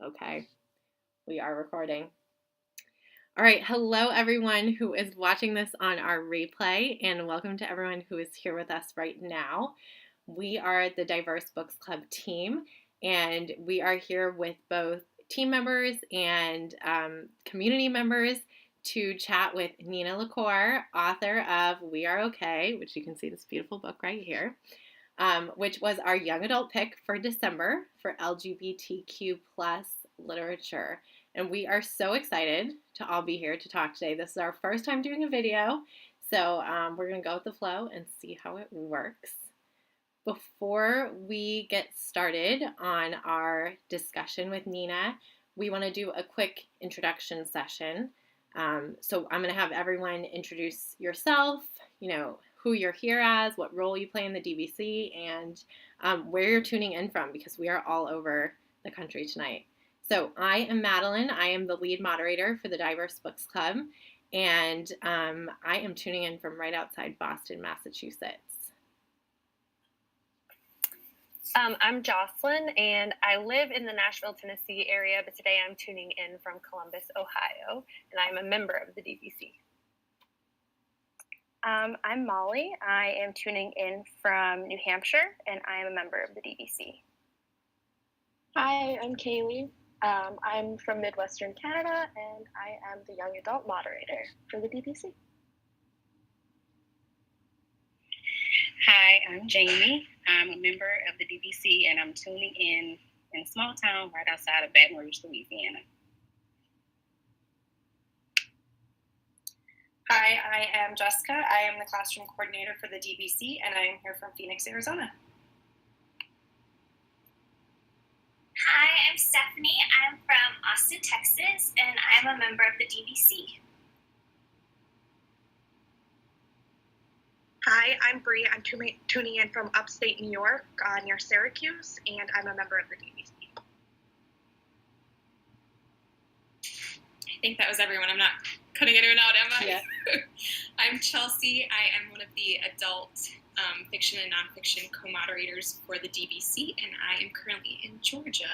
Okay, we are recording. All right, hello everyone who is watching this on our replay, and welcome to everyone who is here with us right now. We are the Diverse Books Club team, and we are here with both team members and community members to chat with Nina LaCour, author of We Are Okay, which you can see this beautiful book right here, which was our young adult pick for December for LGBTQ plus literature. And we are so excited to all be here to talk today. This is our first time doing a video, so we're going to go with the flow and see how it works. Before we get started on our discussion with Nina, we want to do a quick introduction session. So I'm going to have everyone introduce yourself, who you're here as, what role you play in the DBC, and where you're tuning in from, because we are all over the country tonight. So I am Madeleine. I am the lead moderator for the Diverse Books Club, and I am tuning in from right outside Boston, Massachusetts. I'm Jocelyn, and I live in the Nashville, Tennessee area, but today I'm tuning in from Columbus, Ohio, and I'm a member of the DBC. I'm Molly. I am tuning in from New Hampshire, and I am a member of the DBC. Hi, I'm Cailee. I'm from Midwestern Canada, and I am the young adult moderator for the DBC. Hi, I'm Jamie. I'm a member of the DBC, and I'm tuning in a small town right outside of Baton Rouge, Louisiana. Hi, I am Jessica. I am the classroom coordinator for the DBC, and I am here from Phoenix, Arizona. Hi, I'm Stephanie. I'm from Austin, Texas, and I'm a member of the DBC. Hi, I'm Bree. I'm tuning in from upstate New York near Syracuse, and I'm a member of the DBC. I think that was everyone. I'm not cutting anyone out, am I? Yeah. I'm Chelsey. I am one of the adult fiction and nonfiction co-moderators for the DBC, and I am currently in Georgia,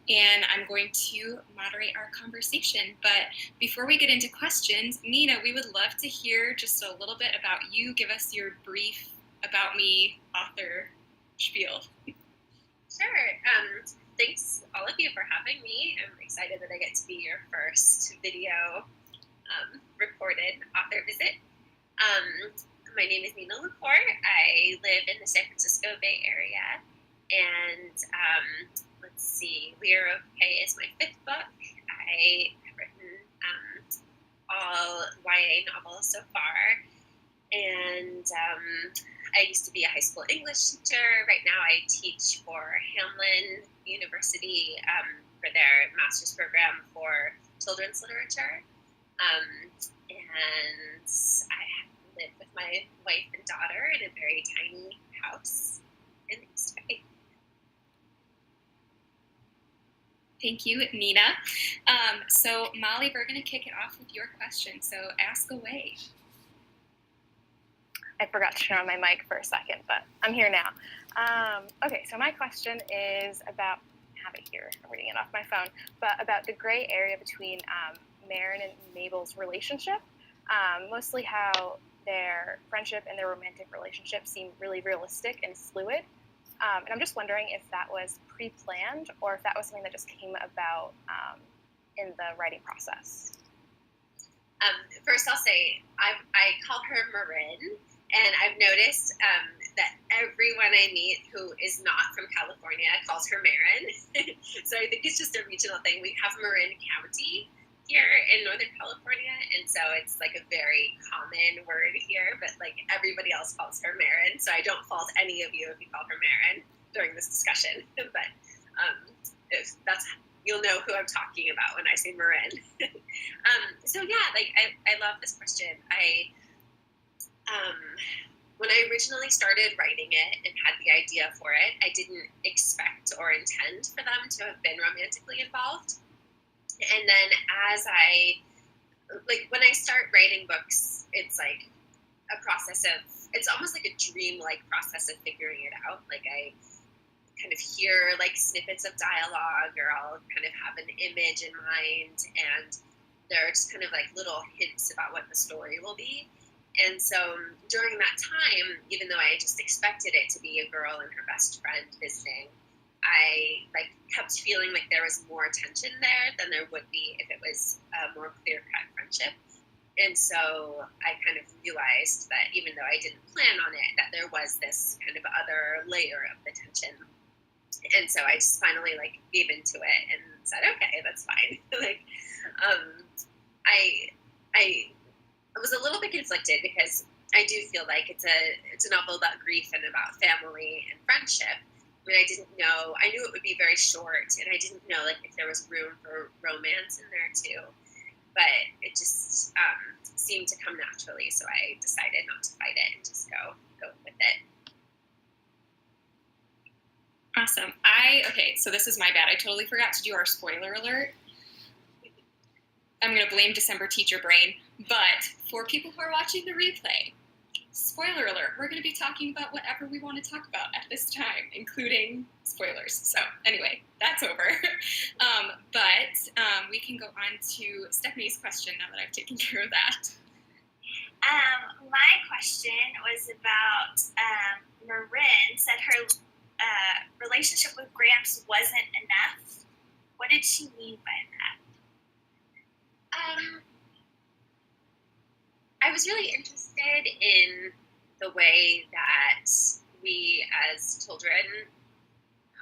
and I'm going to moderate our conversation. But before we get into questions, Nina, we would love to hear just a little bit about you. Give us your brief about me author spiel. Sure. Thanks all of you for having me. I'm excited that I get to be your first video recorded author visit. My name is Nina LaCour. I live in the San Francisco Bay Area, and let's see, We Are Okay is my fifth book. I have written all YA novels so far, and I used to be a high school English teacher. Right now I teach for Hamline University for their master's program for children's literature, and I live with my wife and daughter in a very tiny house in the East Bay. Thank you, Nina. So Molly, we're going to kick it off with your question, so ask away. I forgot to turn on my mic for a second, but I'm here now. Okay, so my question is about, I have it here, I'm reading it off my phone, but about the gray area between Marin and Mabel's relationship, mostly how their friendship and their romantic relationship seem really realistic and fluid. And I'm just wondering if that was pre-planned or if that was something that just came about in the writing process. First, I'll say I call her Marin, and I've noticed that everyone I meet who is not from California calls her Marin. So I think it's just a regional thing. We have Marin County here in Northern California, and so it's like a very common word here, but like everybody else calls her Marin, so I don't fault any of you if you call her Marin during this discussion, but if that's, you'll know who I'm talking about when I say Marin. So yeah, like I love this question. When I originally started writing it and had the idea for it, I didn't expect or intend for them to have been romantically involved. And then when I start writing books, it's like a process of, it's almost like a dream-like process of figuring it out. Like kind of hear like snippets of dialogue, or I'll kind of have an image in mind, and there are just kind of like little hints about what the story will be. And so during that time, even though I just expected it to be a girl and her best friend visiting, I like kept feeling like there was more tension there than there would be if it was a more clear-cut friendship. And so I kind of realized that even though I didn't plan on it, that there was this kind of other layer of the tension. And so I just finally like gave into it and said, okay, that's fine. like, I was a little bit conflicted because I do feel like it's a novel about grief and about family and friendship. I mean, I knew it would be very short, and I didn't know like if there was room for romance in there too. But it just seemed to come naturally, so I decided not to fight it and just go with it. Awesome. Okay, so this is my bad. I totally forgot to do our spoiler alert. I'm going to blame December teacher brain, but for people who are watching the replay, spoiler alert, we're going to be talking about whatever we want to talk about at this time, including spoilers. So anyway, that's over. But we can go on to Stephanie's question now that I've taken care of that. My question was about Marin said her relationship with Gramps wasn't enough. What did she mean by that? I was really interested in the way that we as children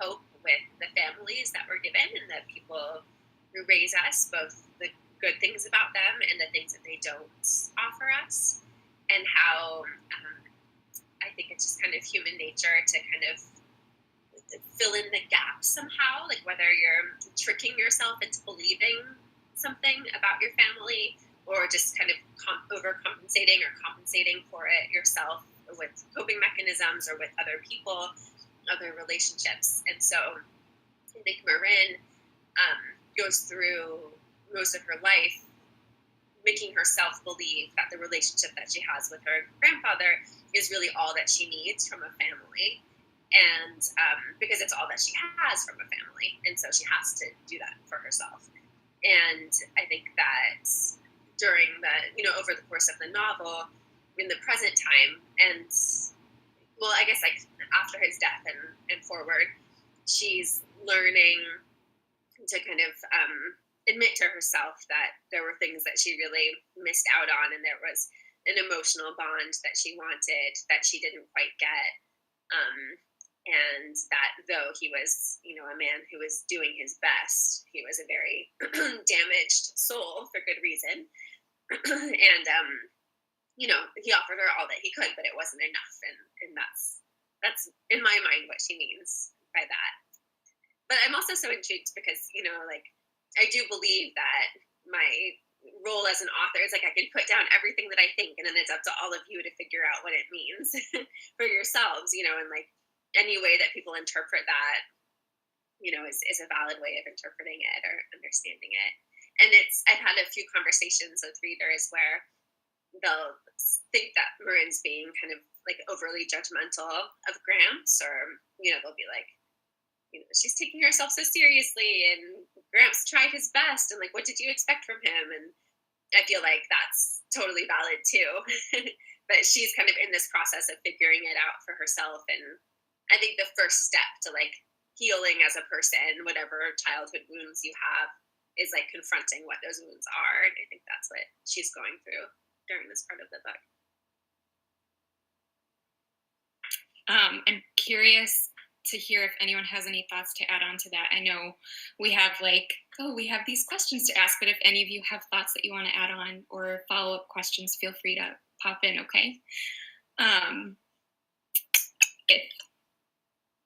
cope with the families that we're given and the people who raise us, both the good things about them and the things that they don't offer us, and how I think it's just kind of human nature to kind of fill in the gaps somehow, like whether you're tricking yourself into believing something about your family or just kind of overcompensating or compensating for it yourself with coping mechanisms or with other people, other relationships. And so I think Marin goes through most of her life making herself believe that the relationship that she has with her grandfather is really all that she needs from a family. And because it's all that she has from a family. And so she has to do that for herself. And I think that during over the course of the novel, in the present time, and well, I guess like after his death and forward, she's learning to kind of admit to herself that there were things that she really missed out on, and there was an emotional bond that she wanted that she didn't quite get. And that though he was, a man who was doing his best, he was a very damaged soul for good reason. And, he offered her all that he could, but it wasn't enough. And that's in my mind what she means by that. But I'm also so intrigued because, I do believe that my role as an author is like I can put down everything that I think, and then it's up to all of you to figure out what it means for yourselves, and like, any way that people interpret that, is a valid way of interpreting it or understanding it. And I've had a few conversations with readers where they'll think that Marin's being kind of like overly judgmental of Gramps, or, they'll be like, she's taking herself so seriously and Gramps tried his best. And like, what did you expect from him? And I feel like that's totally valid too. But she's kind of in this process of figuring it out for herself. And I think the first step to like healing as a person, whatever childhood wounds you have, is like confronting what those wounds are. And I think that's what she's going through during this part of the book. I'm curious to hear if anyone has any thoughts to add on to that. I know we have these questions to ask, but if any of you have thoughts that you want to add on or follow-up questions, feel free to pop in, okay? If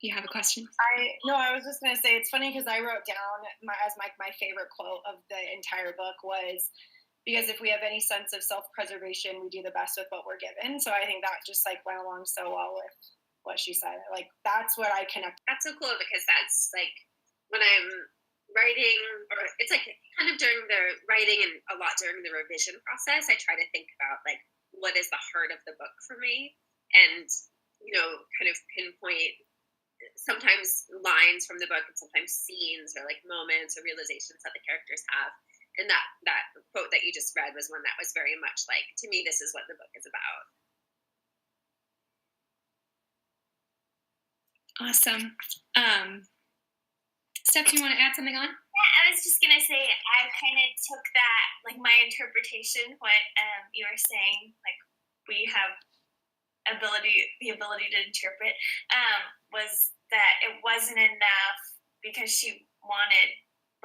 you have a question? I was just going to say, it's funny because I wrote down my favorite quote of the entire book was, because if we have any sense of self-preservation, we do the best with what we're given. So I think that just like went along so well with what she said. Like, that's what I connect. That's so cool because that's like when I'm writing, or it's like kind of during the writing and a lot during the revision process, I try to think about like, what is the heart of the book for me? And, kind of pinpoint sometimes lines from the book and sometimes scenes or like moments or realizations that the characters have. And that quote that you just read was one that was very much like, to me, this is what the book is about. Awesome. Steph, do you want to add something on? Yeah, I was just gonna say I kind of took that, like my interpretation, what you were saying, like we have the ability to interpret, was that it wasn't enough because she wanted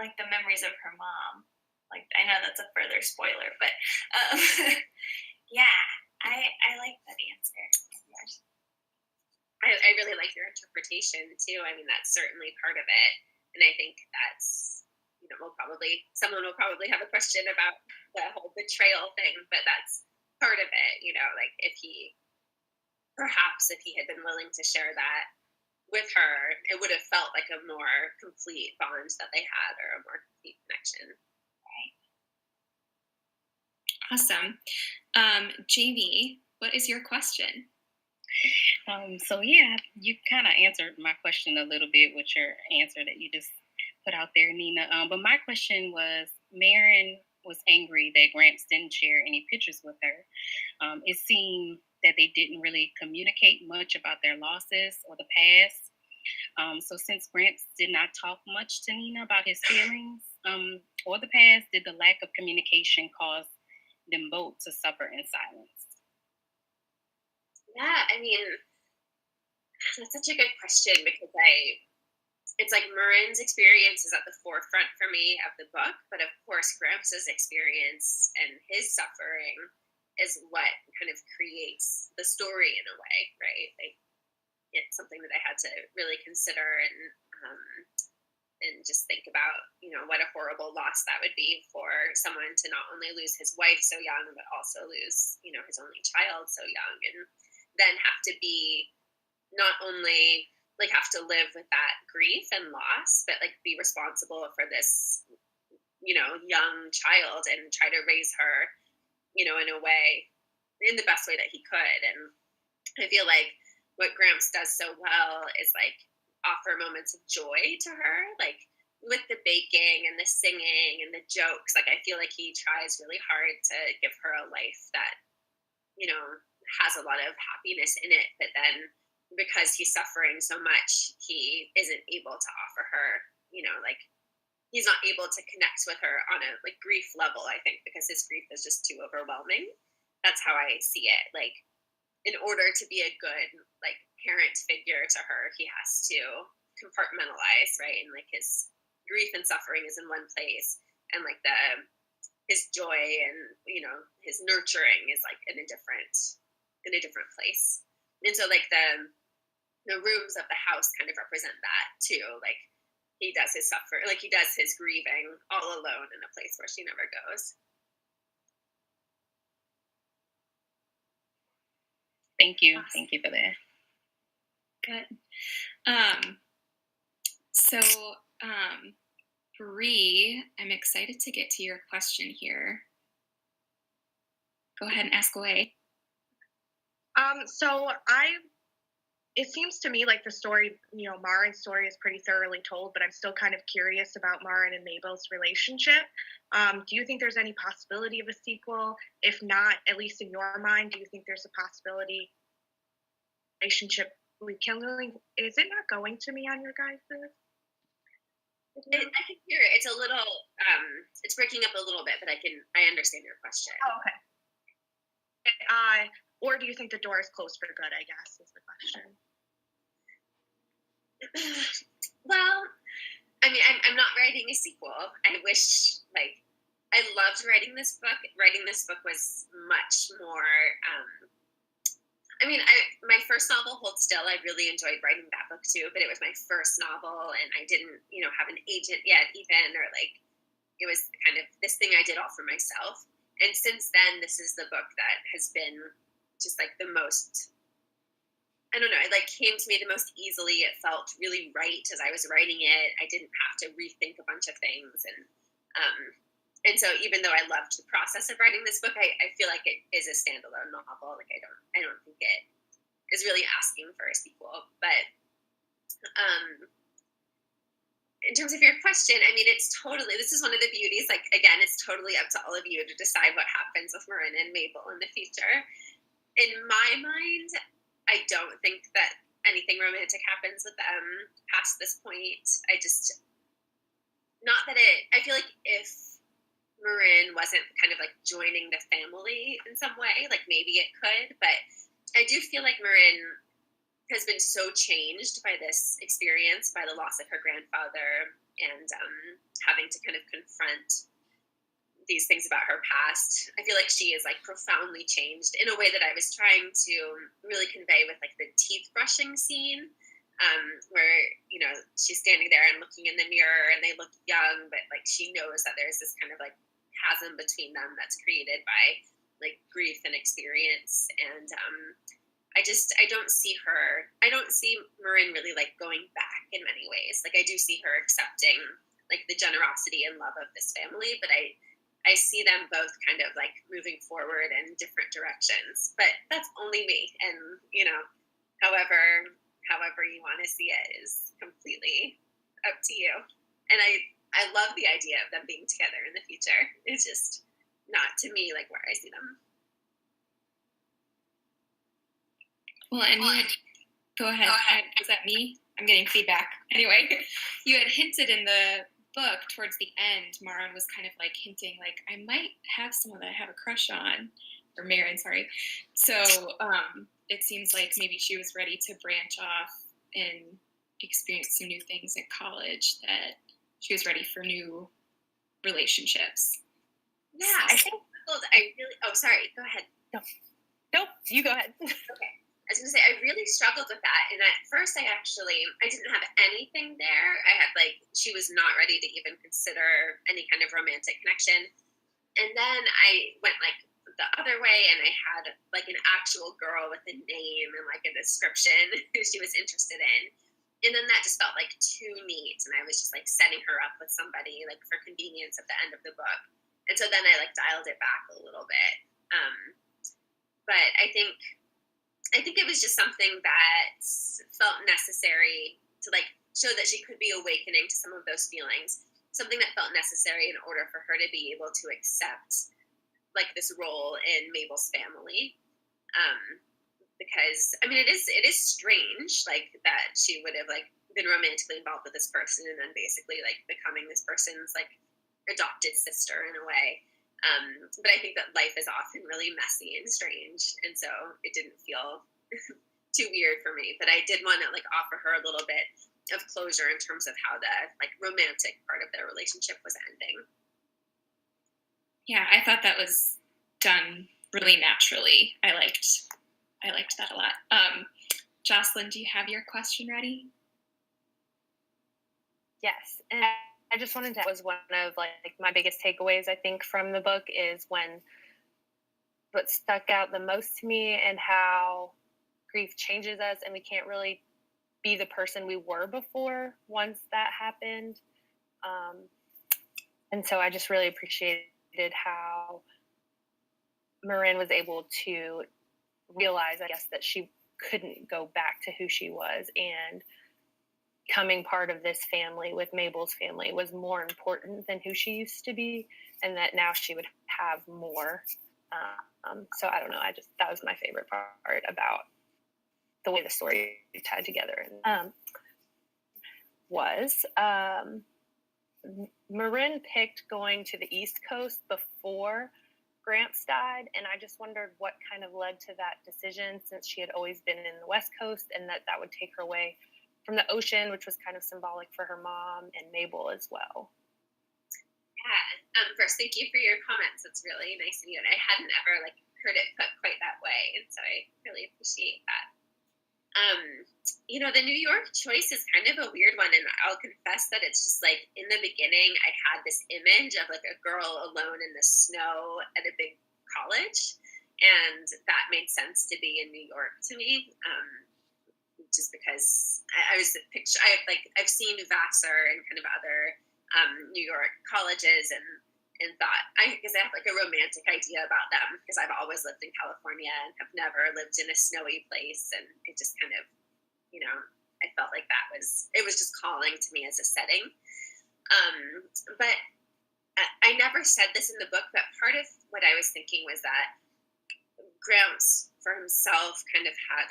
like the memories of her mom. Like, I know that's a further spoiler, but yeah, I like that answer. I really like your interpretation too. I mean, that's certainly part of it. And I think that's, someone will probably have a question about the whole betrayal thing, but that's part of it, like if he had been willing to share that with her, it would have felt like a more complete bond that they had, or a more complete connection. Awesome. JV, what is your question? So yeah, you kind of answered my question a little bit with your answer that you just put out there, Nina. But my question was, Marin was angry that Gramps didn't share any pictures with her. It seemed that they didn't really communicate much about their losses or the past. So since Gramps did not talk much to Nina about his feelings or the past, did the lack of communication cause them both to suffer in silence? Yeah, I mean, that's such a good question, because it's like Marin's experience is at the forefront for me of the book, but of course Gramps' experience and his suffering is what kind of creates the story in a way, right? Like, it's something that I had to really consider and just think about, what a horrible loss that would be for someone to not only lose his wife so young, but also lose, his only child so young, and then have to be not only like have to live with that grief and loss, but like be responsible for this, young child and try to raise her, in a way, in the best way that he could. And I feel like what Gramps does so well is like offer moments of joy to her, like with the baking and the singing and the jokes. Like, I feel like he tries really hard to give her a life that, has a lot of happiness in it, but then because he's suffering so much, he isn't able to offer her, like, he's not able to connect with her on a like grief level, I think, because his grief is just too overwhelming. That's how I see it. Like, in order to be a good like parent figure to her, he has to compartmentalize, right? And like his grief and suffering is in one place, and like his joy and his nurturing is like in a different place. And so like the rooms of the house kind of represent that too. Like, he does his he does his grieving all alone in a place where she never goes. Thank you. Awesome. Thank you for that. Good. So, Bree, I'm excited to get to your question here. Go ahead and ask away. It seems to me like the story, Marin's story is pretty thoroughly told, but I'm still kind of curious about Marin and Mabel's relationship. Do you think there's any possibility of a sequel? If not, at least in your mind, do you think there's a possibility relationship rekindling? Is it not going to me on your guys' I can hear it. It's a little, it's breaking up a little bit, but I understand your question. Oh, okay. Or do you think the door is closed for good, I guess, is the question. Well, I mean, I'm not writing a sequel. I wish, like, I loved writing this book. Writing this book was much more, my first novel, Hold Still, I really enjoyed writing that book too, but it was my first novel, and I didn't, have an agent yet even, or like, it was kind of this thing I did all for myself. And since then, this is the book that has been just like the most, I don't know, it like came to me the most easily. It felt really right as I was writing it. I didn't have to rethink a bunch of things. And so even though I loved the process of writing this book, I feel like it is a standalone novel. Like, I don't think it is really asking for a sequel. But In terms of your question, I mean, this is one of the beauties, like, again, it's totally up to all of you to decide what happens with Marin and Mabel in the future. In my mind, I don't think that anything romantic happens with them past this point. I feel like if Marin wasn't kind of like joining the family in some way, like maybe it could, but I do feel like Marin has been so changed by this experience, by the loss of her grandfather, and having to kind of confront these things about her past. I feel like she is like profoundly changed in a way that I was trying to really convey with like the teeth brushing scene, where, you know, she's standing there and looking in the mirror and they look young, but like she knows that there's this kind of like chasm between them that's created by like grief and experience. And I don't see Marin really like going back in many ways. Like I do see her accepting like the generosity and love of this family, but I see them both kind of like moving forward in different directions. But that's only me, and you know, however you want to see it is completely up to you. And I love the idea of them being together in the future. It's just not, to me, like where I see them. Well, and you had, go ahead. Is that me? I'm getting feedback. Anyway, you had hinted in the book towards the end, Marin was kind of like hinting, like, I might have someone that I have a crush on, or Marin, sorry. So it seems like maybe she was ready to branch off and experience some new things at college, that she was ready for new relationships. Yeah, I think sorry, go ahead. Nope, you go ahead. Okay. I was going to say, I really struggled with that. And at first, I didn't have anything there. She was not ready to even consider any kind of romantic connection. And then I went like the other way, and I had like an actual girl with a name and like a description who she was interested in. And then that just felt like too neat. And I was just like setting her up with somebody like for convenience at the end of the book. And so then I like dialed it back a little bit. But I think it was just something that felt necessary to like show that she could be awakening to some of those feelings, something that felt necessary in order for her to be able to accept like this role in Mabel's family. Because I mean, it is strange, like that she would have like been romantically involved with this person and then basically like becoming this person's like adopted sister in a way. But I think that life is often really messy and strange, and so it didn't feel too weird for me. But I did want to like offer her a little bit of closure in terms of how the like romantic part of their relationship was ending. Yeah, I thought that was done really naturally. I liked that a lot. Jocelyn, do you have your question ready? Yes, and I just wanted to, was one of like my biggest takeaways, I think, from the book is when what stuck out the most to me and how grief changes us and we can't really be the person we were before once that happened. And so I just really appreciated how Marin was able to realize, I guess, that she couldn't go back to who she was, and becoming part of this family with Mabel's family was more important than who she used to be, and that now she would have more. So I don't know. That was my favorite part about the way the story tied together. Marin picked going to the East Coast before Gramps died, and I just wondered what kind of led to that decision, since she had always been in the West Coast, and that would take her away from the ocean, which was kind of symbolic for her mom and Mabel as well. Yeah. First, thank you for your comments. It's really nice of you, and I hadn't ever like heard it put quite that way, and so I really appreciate that. The New York choice is kind of a weird one, and I'll confess that it's just like in the beginning I had this image of like a girl alone in the snow at a big college, and that made sense to be in New York to me. Just because I've seen Vassar and kind of other New York colleges and thought, because I have like a romantic idea about them, because I've always lived in California and have never lived in a snowy place, and it just kind of, I felt like it was just calling to me as a setting. But I never said this in the book, but part of what I was thinking was that Gramps for himself kind of had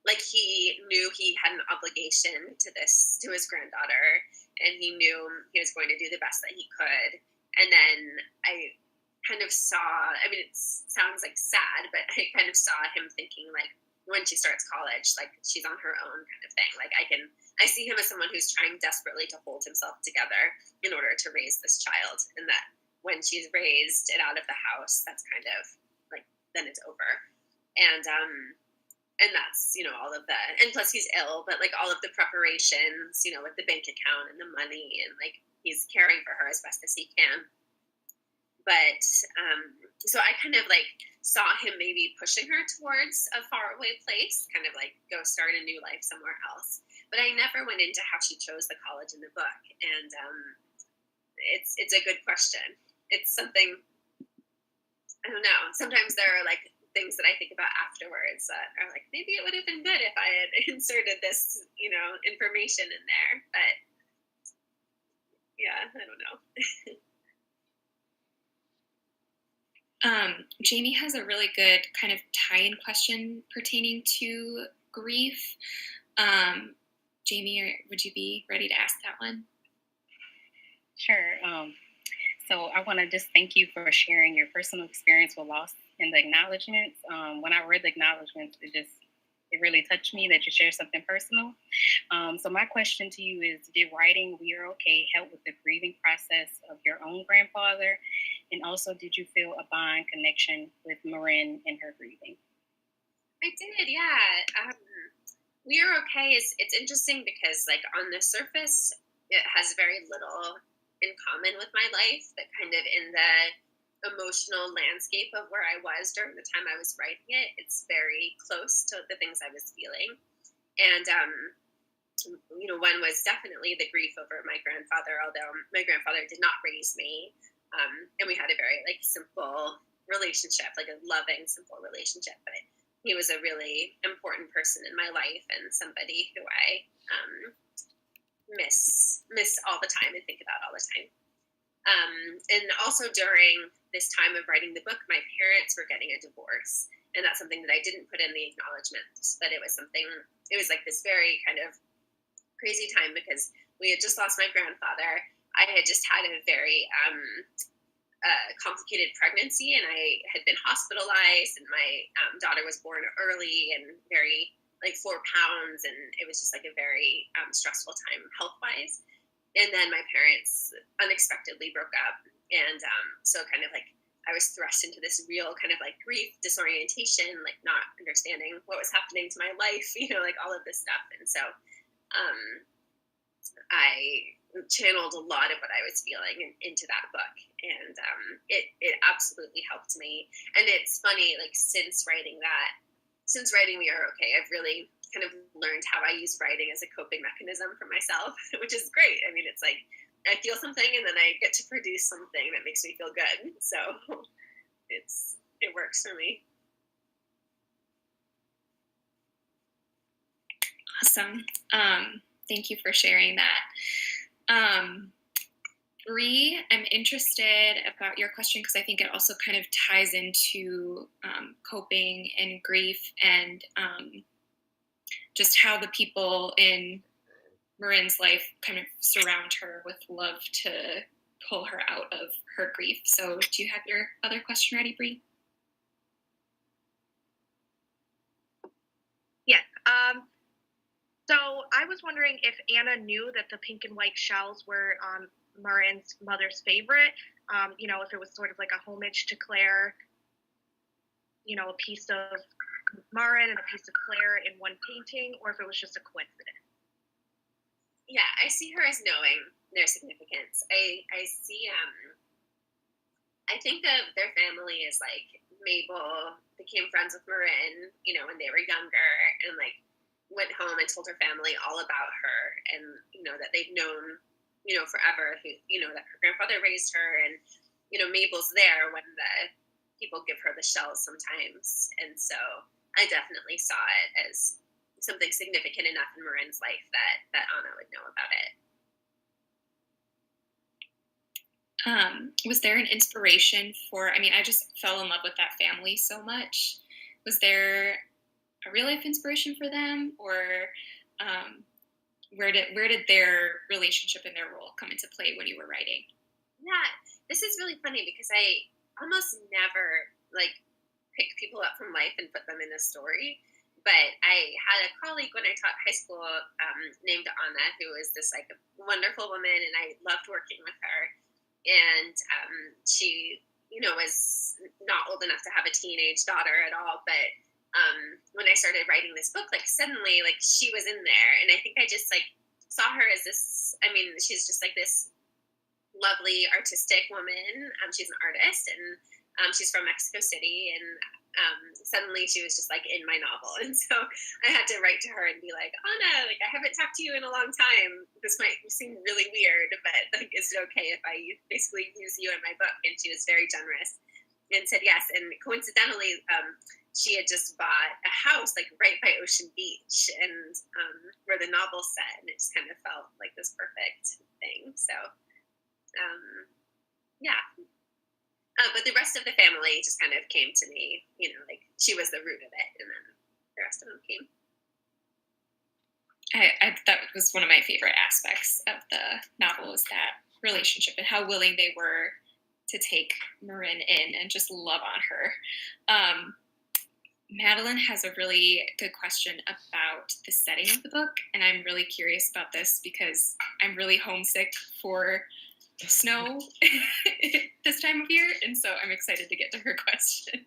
like he knew he had an obligation to his granddaughter, and he knew he was going to do the best that he could. And then I kind of saw, I mean, it sounds like sad, but I kind of saw him thinking like, when she starts college, like she's on her own kind of thing. Like I see him as someone who's trying desperately to hold himself together in order to raise this child, and that when she's raised and out of the house, that's kind of like, then it's over. And that's, you know, all of the, and plus he's ill, but like all of the preparations, you know, with the bank account and the money, and like he's caring for her as best as he can. But so I kind of like saw him maybe pushing her towards a faraway place, kind of like go start a new life somewhere else. But I never went into how she chose the college in the book. And it's a good question. It's something, I don't know. Sometimes there are like things that I think about afterwards that are like, maybe it would have been good if I had inserted this, you know, information in there. But yeah, I don't know. Jamie has a really good kind of tie-in question pertaining to grief. Jamie, would you be ready to ask that one? Sure. So I want to just thank you for sharing your personal experience with loss and the acknowledgments. When I read the acknowledgments, it really touched me that you shared something personal. So my question to you is, did writing We Are Okay help with the grieving process of your own grandfather? And also, did you feel a bond connection with Marin in her grieving? I did, yeah. We Are Okay it's interesting because, like, on the surface, it has very little in common with my life, but kind of in the emotional landscape of where I was during the time I was writing it, it's very close to the things I was feeling. And, you know, one was definitely the grief over my grandfather, although my grandfather did not raise me. And we had a very, like, simple relationship, like a loving, simple relationship. But he was a really important person in my life and somebody who I miss all the time and think about all the time. And also during this time of writing the book, my parents were getting a divorce. And that's something that I didn't put in the acknowledgments, but it was like this very kind of crazy time because we had just lost my grandfather. I had just had a very complicated pregnancy, and I had been hospitalized, and my daughter was born early and very, like, 4 pounds, and it was just like a very stressful time health-wise. And then my parents unexpectedly broke up, and so kind of like I was thrust into this real kind of like grief, disorientation, like not understanding what was happening to my life, you know, like all of this stuff. And so I channeled a lot of what I was feeling into that book, and it absolutely helped me. And it's funny, like since writing We Are Okay, I've really kind of learned how I use writing as a coping mechanism for myself, which is great. I mean, it's like I feel something and then I get to produce something that makes me feel good. So it works for me. Awesome. Thank you for sharing that. Bree, I'm interested about your question because I think it also kind of ties into coping and grief and just how the people in Marin's life kind of surround her with love to pull her out of her grief. So do you have your other question ready, Bree? Yes. So I was wondering if Anna knew that the pink and white shells were Marin's mother's favorite. You know, if it was sort of like a homage to Claire, you know, a piece of Marin and a piece of Claire in one painting, or if it was just a coincidence. Yeah, I see her as knowing their significance. I see, I think of their family as like Mabel became friends with Marin, you know, when they were younger, and like went home and told her family all about her, and you know that they've known, you know, forever, who, you know, that her grandfather raised her, and you know Mabel's there when the people give her the shells sometimes, and so I definitely saw it as something significant enough in Marin's life that Anna would know about it. Was there an inspiration for, I mean, I just fell in love with that family so much. Was there a real life inspiration for them, or where did their relationship and their role come into play when you were writing? Yeah, this is really funny because I almost never like pick people up from life and put them in a story. But I had a colleague when I taught high school named Anna, who was this like wonderful woman, and I loved working with her. And she, was not old enough to have a teenage daughter at all, but when I started writing this book, like suddenly, like she was in there, and I think I just like saw her as this. I mean, she's just like this lovely artistic woman. She's an artist, and she's from Mexico City, and suddenly she was just like in my novel, and so I had to write to her and be like, Anna, like I haven't talked to you in a long time. This might seem really weird, but like, is it okay if I basically use you in my book? And she was very generous and said yes. And coincidentally, she had just bought a house like right by Ocean Beach, and where the novel's set, and it just kind of felt like this perfect thing. So, yeah. But the rest of the family just kind of came to me, like she was the root of it, and then the rest of them came. That was one of my favorite aspects of the novel, was that relationship and how willing they were to take Marin in and just love on her. Madeleine has a really good question about the setting of the book, and I'm really curious about this because I'm really homesick for snow this time of year, and so I'm excited to get to her question.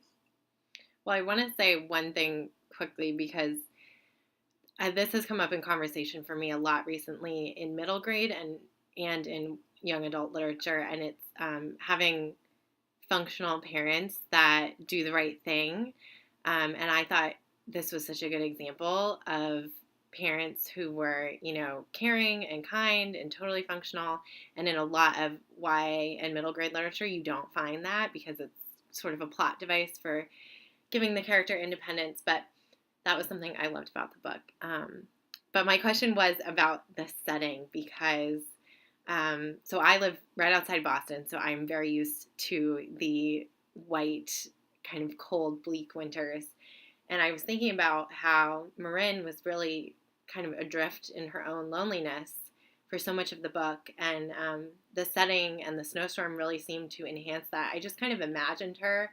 Well, I want to say one thing quickly because this has come up in conversation for me a lot recently in middle grade and in young adult literature, and it's having functional parents that do the right thing. And I thought this was such a good example of parents who were, caring and kind and totally functional. And in a lot of YA and middle grade literature, you don't find that because it's sort of a plot device for giving the character independence. But that was something I loved about the book. But my question was about the setting because, so I live right outside Boston, so I'm very used to the white, kind of cold, bleak winters. And I was thinking about how Marin was really kind of adrift in her own loneliness for so much of the book. And the setting and the snowstorm really seemed to enhance that. I just kind of imagined her.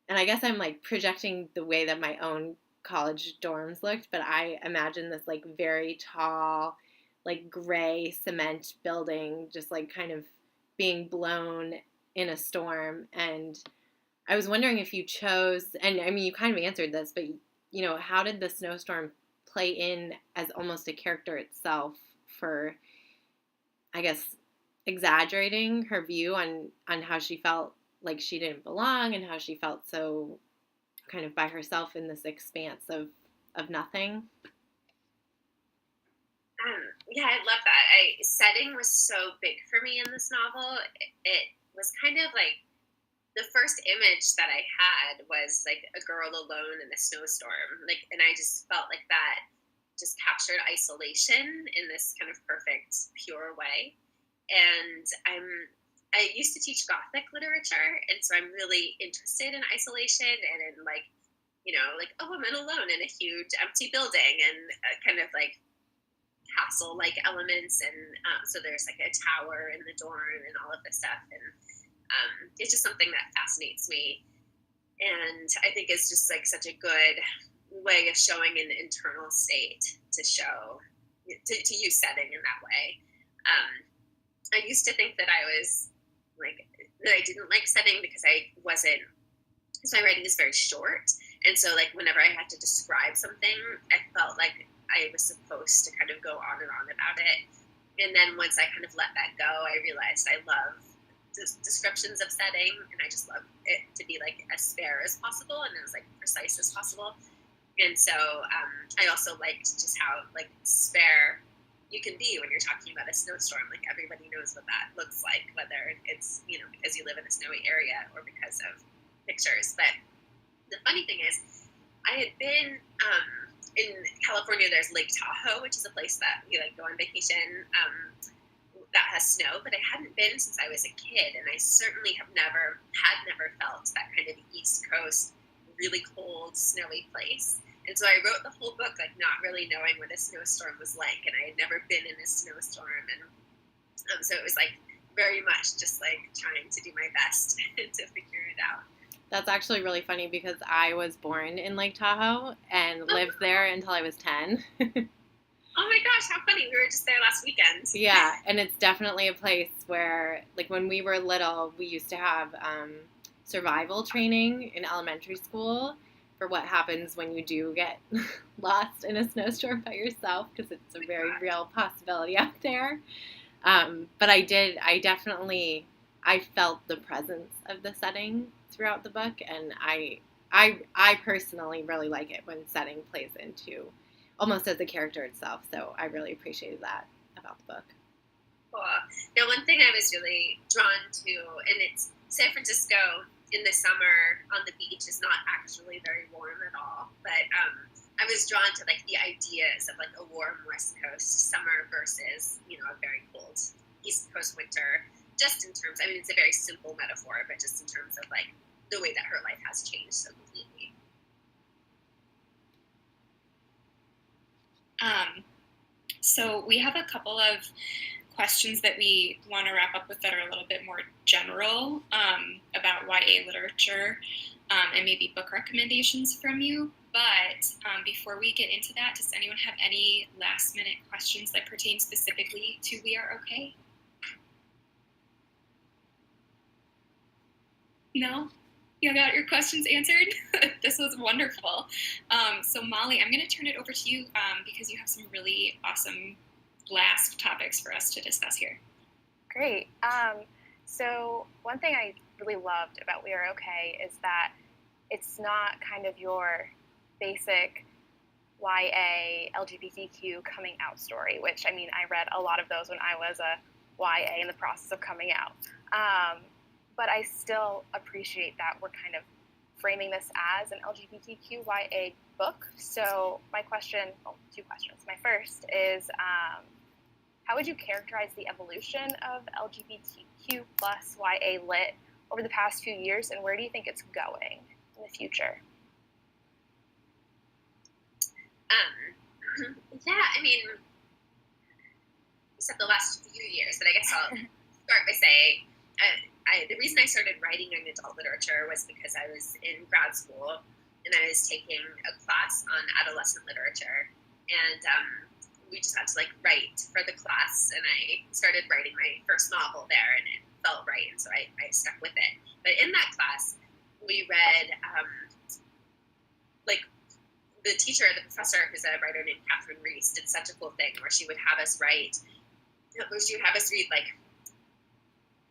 And I guess I'm like projecting the way that my own college dorms looked, but I imagined this like very tall, like gray cement building just like kind of being blown in a storm. And I was wondering if you chose, and I mean, you kind of answered this, but, how did the snowstorm play in as almost a character itself for, I guess, exaggerating her view on how she felt like she didn't belong and how she felt so kind of by herself in this expanse of nothing? Yeah, I love that. Setting was so big for me in this novel. It was kind of like, the first image that I had was like a girl alone in a snowstorm, and I just felt like that just captured isolation in this kind of perfect, pure way. And I used to teach Gothic literature, and so I'm really interested in isolation and in like a woman alone in a huge empty building and kind of like castle-like elements, and so there's like a tower in the dorm and all of this stuff, and it's just something that fascinates me, and I think it's just like such a good way of showing an internal state to use setting in that way. I used to think that I didn't like setting because my writing is very short, and so like whenever I had to describe something, I felt like I was supposed to kind of go on and on about it, and then once I kind of let that go, I realized I love descriptions of setting, and I just love it to be like as spare as possible and as like precise as possible. And so I also liked just how like spare you can be when you're talking about a snowstorm. Like everybody knows what that looks like, whether it's because you live in a snowy area or because of pictures. But the funny thing is, I had been in California, there's Lake Tahoe, which is a place that we like go on vacation that has snow, but I hadn't been since I was a kid, and I certainly had never felt that kind of East Coast, really cold, snowy place. And so I wrote the whole book like not really knowing what a snowstorm was like, and I had never been in a snowstorm, and so it was like very much just like trying to do my best to figure it out. That's actually really funny because I was born in Lake Tahoe and lived there until I was 10. Oh my gosh, how funny. We were just there last weekend. Yeah, and it's definitely a place where, like, when we were little, we used to have survival training in elementary school for what happens when you do get lost in a snowstorm by yourself, because it's a very real possibility out there. But I felt the presence of the setting throughout the book, and I personally really like it when setting plays into almost as a character itself, so I really appreciated that about the book. Cool. Now, one thing I was really drawn to, and it's San Francisco in the summer on the beach is not actually very warm at all, but I was drawn to like the ideas of like a warm West Coast summer versus, a very cold East Coast winter, just in terms, I mean, it's a very simple metaphor, but just in terms of like the way that her life has changed so completely. So we have a couple of questions that we want to wrap up with that are a little bit more general about YA literature and maybe book recommendations from you. But before we get into that, does anyone have any last minute questions that pertain specifically to We Are Okay? No? You got your questions answered? This was wonderful. So Molly, I'm going to turn it over to you because you have some really awesome last topics for us to discuss here. Great. So one thing I really loved about We Are Okay is that it's not kind of your basic YA LGBTQ coming out story, which, I mean, I read a lot of those when I was a YA in the process of coming out. But I still appreciate that we're kind of framing this as an LGBTQ YA book. So my question, two questions. My first is, how would you characterize the evolution of LGBTQ plus YA lit over the past few years, and where do you think it's going in the future? Yeah, I mean, except the last few years, but I guess I'll start by saying, the reason I started writing young adult literature was because I was in grad school and I was taking a class on adolescent literature, and we just had to like write for the class, and I started writing my first novel there, and it felt right, and so I stuck with it. But in that class, we read the teacher, the professor, who's a writer named Catherine Reese, did such a cool thing where she would have us read like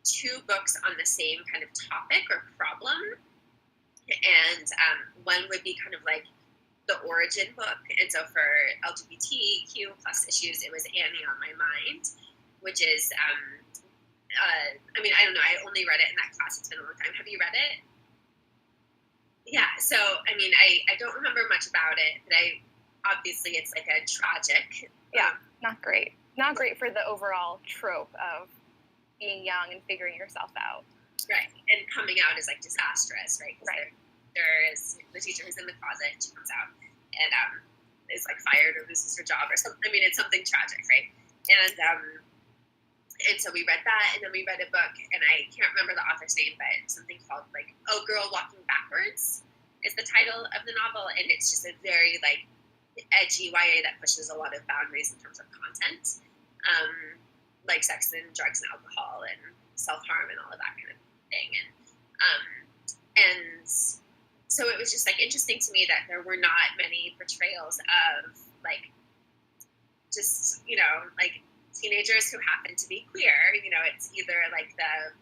2 books on the same kind of topic or problem, and one would be kind of like the origin book, and so for LGBTQ plus issues, it was Annie on My Mind, which is I mean, I don't know, I only read it in that class. It's been a long time. Have you read it? Yeah, so I mean, I don't remember much about it, but obviously it's like a tragic. Yeah, not great for the overall trope of being young and figuring yourself out. Right, and coming out is like disastrous, right? Right. There is the teacher who's in the closet, she comes out and is like fired or loses her job or something. I mean, it's something tragic, right? And so we read that, and then we read a book, and I can't remember the author's name, but something called like "Oh Girl Walking Backwards" is the title of the novel, and it's just a very like edgy YA that pushes a lot of boundaries in terms of content, like sex and drugs and alcohol and self-harm and all of that kind of thing, and so it was just like interesting to me that there were not many portrayals of like just like teenagers who happen to be queer. It's either like the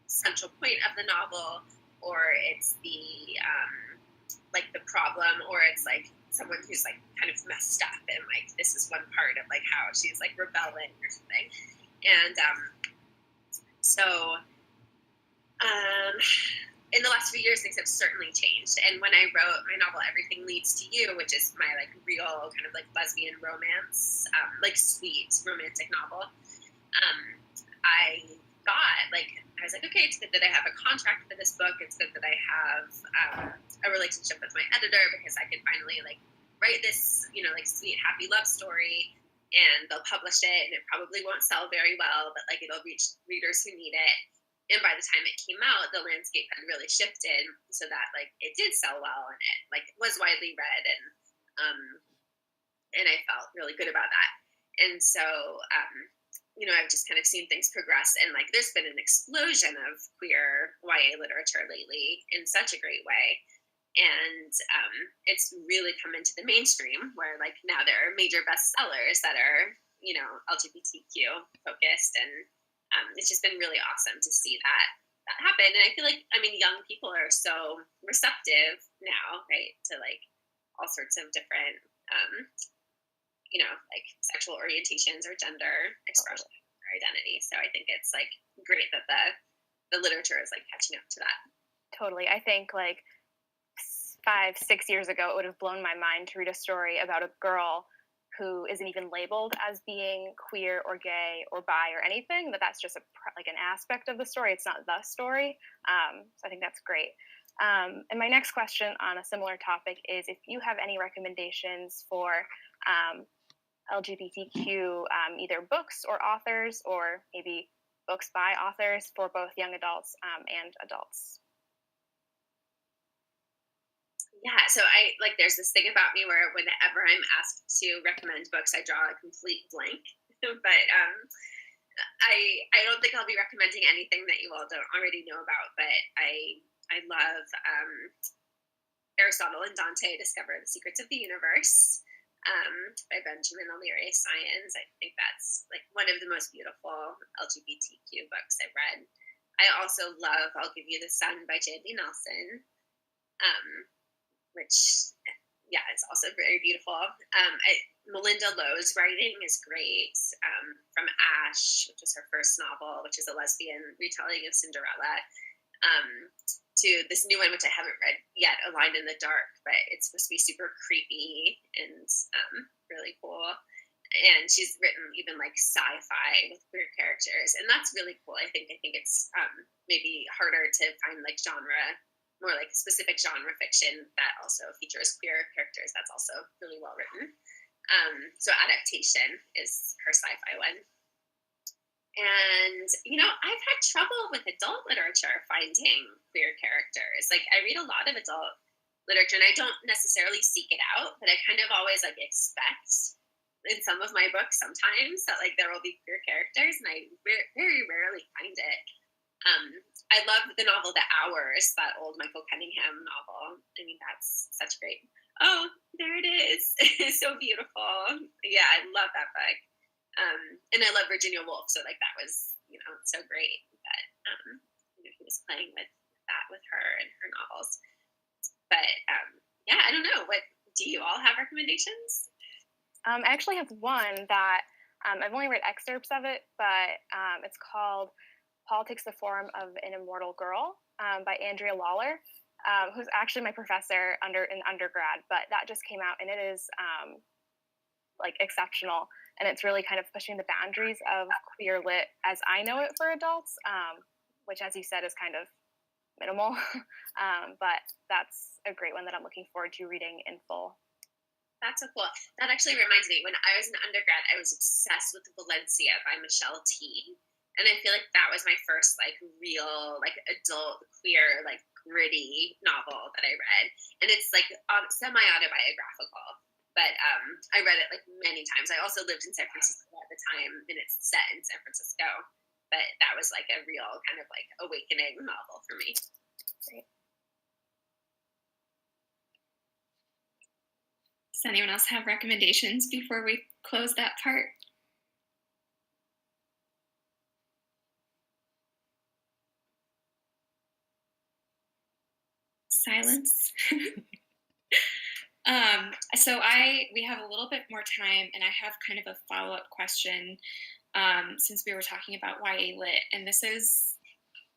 central point of the novel, or it's the like the problem, or it's like someone who's like kind of messed up, and like this is one part of like how she's like rebelling or something. And in the last few years, things have certainly changed. And when I wrote my novel, Everything Leads to You, which is my like real kind of like lesbian romance, like sweet romantic novel, I thought like, I was like, okay, it's good that I have a contract for this book. It's good that I have a relationship with my editor because I can finally like write this, you know, like sweet, happy love story, and they'll publish it, and it probably won't sell very well, but like it'll reach readers who need it. And by the time it came out, the landscape had really shifted so that like it did sell well, and it like was widely read, and I felt really good about that. And so, you know, I've just kind of seen things progress, and like there's been an explosion of queer YA literature lately in such a great way. And it's really come into the mainstream where like now there are major bestsellers that are, you know, LGBTQ focused, and it's just been really awesome to see that happen. And I feel like, I mean, young people are so receptive now, right, to like all sorts of different, you know, like sexual orientations or gender expression or identity. So I think it's like great that the literature is like catching up to that. Totally. I think like 5-6 years ago, it would have blown my mind to read a story about a girl who isn't even labeled as being queer or gay or bi or anything, that's just like an aspect of the story. It's not the story. So I think that's great. And my next question on a similar topic is if you have any recommendations for LGBTQ, either books or authors, or maybe books by authors for both young adults and adults. Yeah, so I like there's this thing about me where whenever I'm asked to recommend books, I draw a complete blank. But I don't think I'll be recommending anything that you all don't already know about. But I love Aristotle and Dante Discover the Secrets of the Universe by Benjamin O'Leary Science. I think that's like one of the most beautiful LGBTQ books I've read. I also love I'll Give You the Sun by J.D. Nelson. Which, yeah, it's also very beautiful. Melinda Lowe's writing is great. From Ash, which was her first novel, which is a lesbian retelling of Cinderella, to this new one, which I haven't read yet, A Line in the Dark, but it's supposed to be super creepy and really cool. And she's written even like sci-fi with queer characters, and that's really cool. I think it's maybe harder to find like more like specific genre fiction that also features queer characters. That's also really well written. So Adaptation is her sci-fi one. And, you know, I've had trouble with adult literature finding queer characters. Like I read a lot of adult literature and I don't necessarily seek it out, but I kind of always like expect in some of my books sometimes that like there will be queer characters, and I very rarely find it. I love the novel The Hours, that old Michael Cunningham novel. I mean, that's such great. Oh, there it is. It's so beautiful. Yeah, I love that book. And I love Virginia Woolf, so like that was, you know, so great that you know, he was playing with that with her and her novels. But yeah, I don't know. What do you all have recommendations? I actually have one that I've only read excerpts of it, but it's called Politics, the Form of an Immortal Girl by Andrea Lawler, who's actually my professor in undergrad, but that just came out and it is like exceptional, and it's really kind of pushing the boundaries of queer lit as I know it for adults, which as you said is kind of minimal, but that's a great one that I'm looking forward to reading in full. That's so cool. That actually reminds me, when I was an undergrad, I was obsessed with Valencia by Michelle T. And I feel like that was my first like real like adult queer like gritty novel that I read, and it's like semi-autobiographical, but I read it like many times. I also lived in San Francisco at the time, and it's set in San Francisco, but that was like a real kind of like awakening novel for me. Great. Does anyone else have recommendations before we close that part? Silence. So we have a little bit more time, and I have kind of a follow-up question since we were talking about YA Lit, and this is,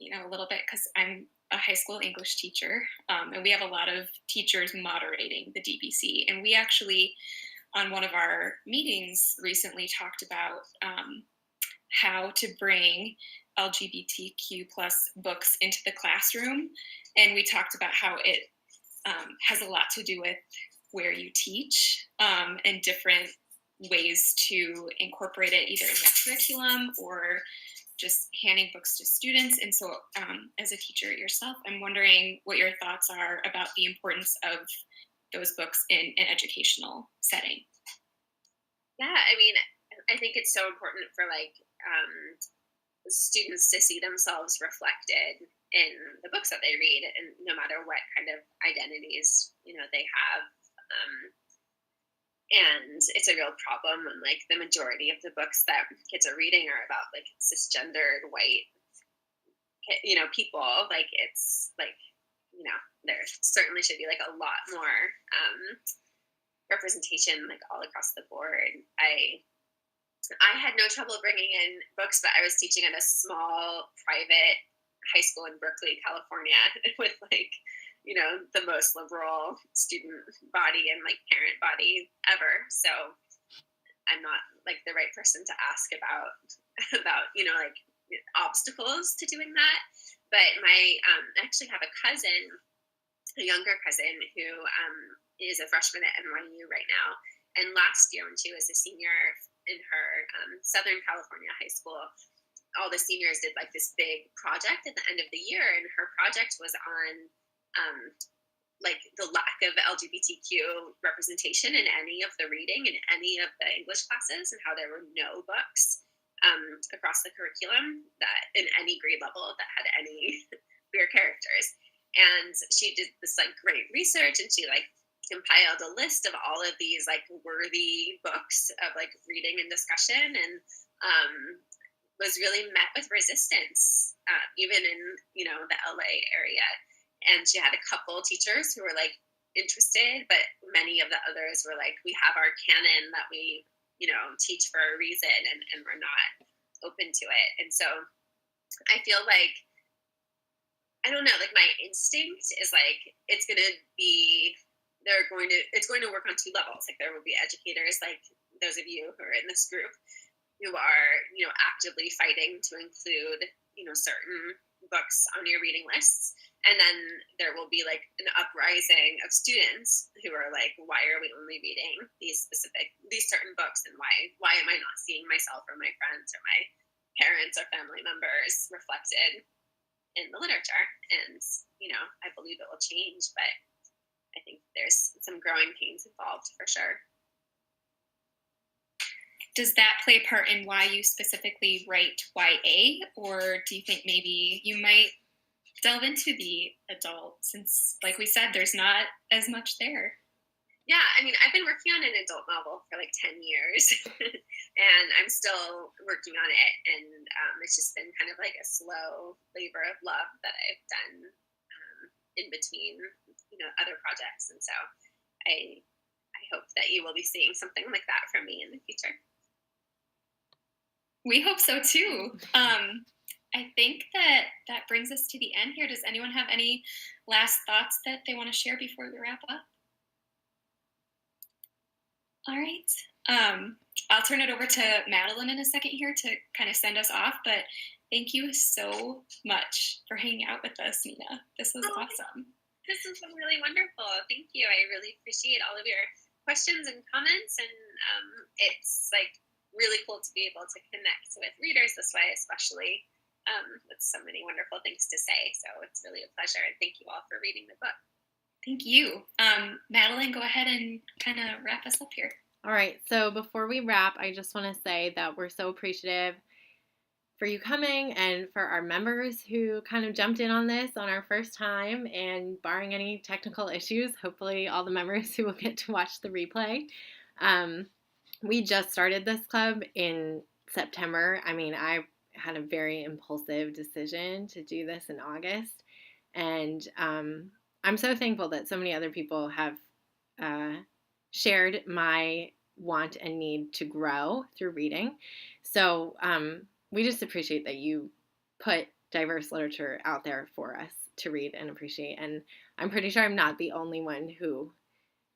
you know, a little bit because I'm a high school English teacher, and we have a lot of teachers moderating the DBC. And we actually, on one of our meetings recently, talked about how to bring LGBTQ plus books into the classroom. And we talked about how it has a lot to do with where you teach and different ways to incorporate it either in the curriculum or just handing books to students. And so as a teacher yourself, I'm wondering what your thoughts are about the importance of those books in an educational setting. Yeah, I mean, I think it's so important for students to see themselves reflected in the books that they read, and no matter what kind of identities, they have. And it's a real problem when the majority of the books that kids are reading are about cisgendered white, people. It's there certainly should be a lot more representation all across the board. I had no trouble bringing in books, but I was teaching at a small private high school in Berkeley, California, with the most liberal student body and parent body ever. So I'm not the right person to ask about obstacles to doing that. But I actually have a cousin, a younger cousin, who is a freshman at NYU right now. And last year, when she was a senior in her Southern California high school, all the seniors did this big project at the end of the year, and her project was on the lack of LGBTQ representation in any of the reading in any of the English classes, and how there were no books across the curriculum that in any grade level that had any queer characters. And she did this great research, and she compiled a list of all of these worthy books of reading and discussion, and was really met with resistance, even in the LA area. And she had a couple teachers who were interested, but many of the others were we have our canon that we teach for a reason, and we're not open to it. And so I feel I don't know, my instinct is it's going to work on two levels. There will be educators those of you who are in this group who are actively fighting to include certain books on your reading lists, and then there will be an uprising of students who are why are we only reading these certain books, and why am I not seeing myself or my friends or my parents or family members reflected in the literature? And I believe it will change, but I think there's some growing pains involved for sure. Does that play a part in why you specifically write YA, or do you think maybe you might delve into the adult, since, like we said, there's not as much there? Yeah, I mean, I've been working on an adult novel for 10 years, and I'm still working on it, and it's just been kind of a slow labor of love that I've done in between, other projects, and so I hope that you will be seeing something like that from me in the future. We hope so too. I think that brings us to the end here. Does anyone have any last thoughts that they want to share before we wrap up? All right. I'll turn it over to Madeleine in a second here to kind of send us off, but thank you so much for hanging out with us, Nina. This was awesome. This was really wonderful. Thank you. I really appreciate all of your questions and comments, and it's really cool to be able to connect with readers this way, especially with so many wonderful things to say. So it's really a pleasure, and thank you all for reading the book. Thank you. Madeleine, go ahead and kind of wrap us up here. All right, so before we wrap, I just want to say that we're so appreciative for you coming, and for our members who kind of jumped in on this on our first time, and barring any technical issues, hopefully all the members who will get to watch the replay. We just started this club in September. I mean, I had a very impulsive decision to do this in August, and I'm so thankful that so many other people have shared my want and need to grow through reading. So we just appreciate that you put diverse literature out there for us to read and appreciate. And I'm pretty sure I'm not the only one who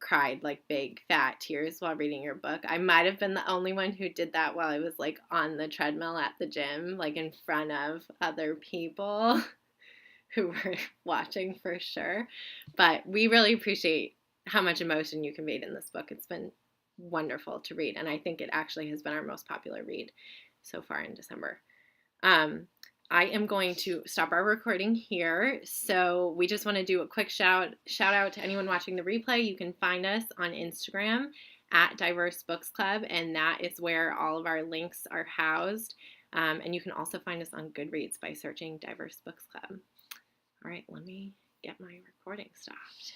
cried like big fat tears while reading your book. I might have been the only one who did that while I was like on the treadmill at the gym, like in front of other people who were watching for sure. But we really appreciate how much emotion you conveyed in this book. It's been wonderful to read, and I think it actually has been our most popular read so far in December. I am going to stop our recording here. So we just want to do a quick shout out to anyone watching the replay. You can find us on Instagram at Diverse Books Club, and that is where all of our links are housed. And you can also find us on Goodreads by searching Diverse Books Club. All right, let me get my recording stopped.